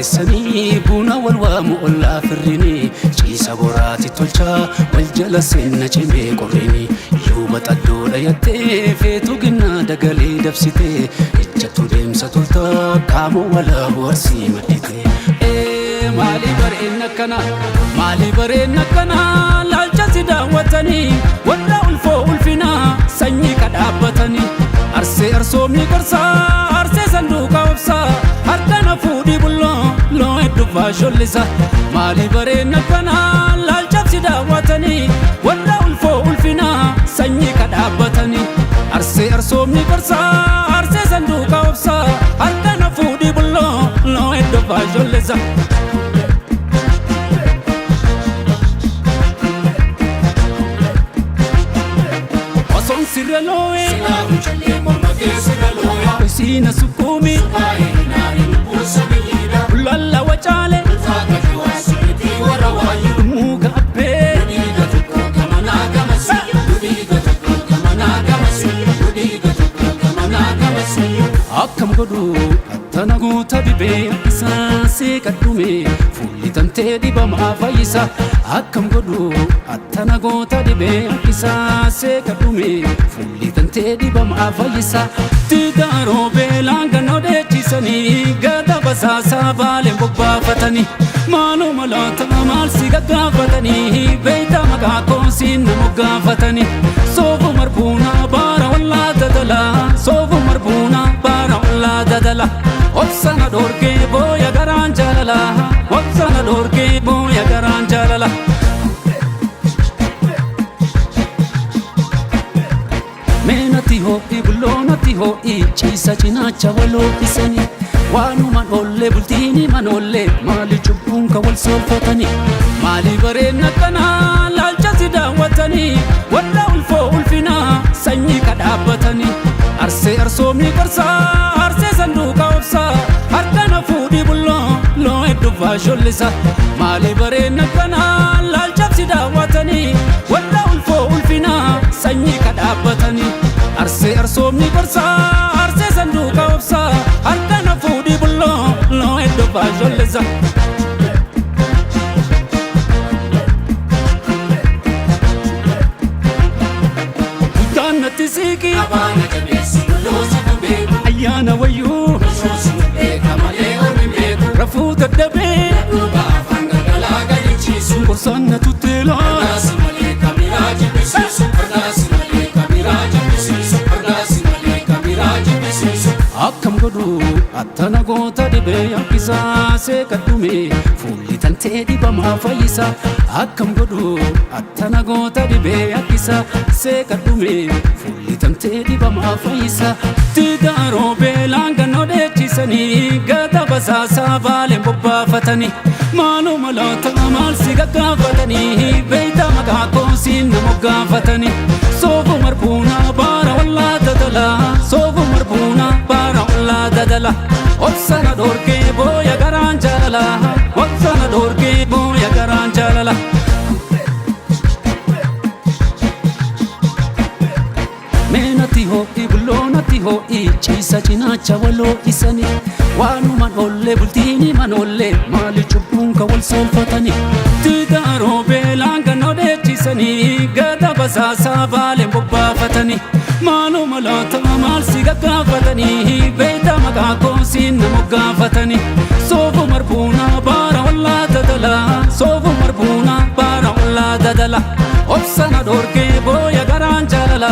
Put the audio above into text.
Waarisanii buna wal waamu ollaa firrini ciisa boraati tolchaa wal jala seenna cimee qorrini yuuba xaddoodha yattee feetu ginnaa dagalee dabsitee ejjattu deemsa toltaa qaamoo walaa boharsii madditee. Maali bareenni akkana maali bareenni akkana laalcha si daawwatanii warra ulfoo ulfinaa sanyii kadhaabbatanii arsee arsoomni gorsaa arsee sanduuqa obsaa harkana fuudhii bulloo loo hedduufaa shollisa. Maali bareenni akkana laalcha si daawwatanii warra ulfoo ulfinaa sanyii kadhaabbatanii arsee arsoomni gorsaa arsee sanduuqa obsaa harkana fuudhii bulloo loo hedduufaa shollisa. Siraloe, sina sukumi, lalla wachale, muga ape, akkam godhu attana goota dhibee isaa seeqadhume fuulli tantee dhibamaa fayyisa. Akkam godhu attana goota dhibee isaa seeqadhume fuulli tantee dhibamaa fayyisa. Tigaaroo beelaan gannoo dheechisanii gada basaasaa baaleen bobbaafatanii maaloo malaata maal si gaggaafatanii beeyta maqaa koosiin nama gaafatanii soofu marbuunaa baara wallaa dadalaa soofu marbuunaa baara wallaa dadala. Obsana dorgee booya garaan jaalala obsana dorgee booya garaan jaalala. Meenatti ho'i bulloonatti ho'i ciisa cinaacha waloo isanii waanumaan ollee bultiini manollee maali cubbuun ka wal soolfatanii. Maali bareenni akkana laalcha si daawwatanii warra ulfoo ulfinaa sanyii kadhaabbatanii arsee arsoomni gorsaa arsee sanduuqa obsaa harkana fuudhii bulloo loo hedduufaa shollisa. Maali bareenni akkana laalcha si daawwatanii warra ulfoo ulfinaa sanyii kadhaabbatanii arsee arsoomni gorsaa arsee sanduuqa obsaa harkana fuudhii bulloo loo hedduufaa shollisa. Guddaannatti siiqii abaana jabeessi loosa beeku ayyaana wayyuu loosi beeka malee ormi beeku rafuu daddabee duuba afaan galgalaa galichiisu gorsaanna tutteelaa ardaasi malee kamiraa jibbisiisu ardaasi malee kamiraa jibbisiisu ardaasi malee kamiraa jibbisiisu. Akkam godhu attana goota dhibee yakkisaa seeqadhume fuulli tantee dhibamaa fayyisa. Akkam godhu attana goota dhibee yakkisaa seeqadhume fuulli tantee dhibamaa fayyisa. Tigaaroo beelaan gannoo dheechisanii gada basaasaa baaleen bobbaafatanii maaloo malaata maal si gaggaafatanii beeyta maqaa koosiin nama gaafatanii soofu marbuunaa baara wallaa dadalaa soofu marbuunaa baara wallaa dadala. Obsana dorgee booya garaan jaalala obsana dorgee booya garaan jaalala. Meenatti ho'i bulloonatti ho'i ciisa cinaacha waloo isanii waanumaan ollee bultiini manollee maali cubbuun ka wal soolfatanii. Tigaaroo beelaan gannoo dheechisanii gada basaasaa baaleen bobbaafatanii maaloo malaata maal si gaggaafatanii beeyta maqaa koosiin nama gaafatanii soofu marbuunaa baara wallaa dadalaa soofu marbuunaa baara wallaa dadala. Obsana dorgee booya garaan jaalala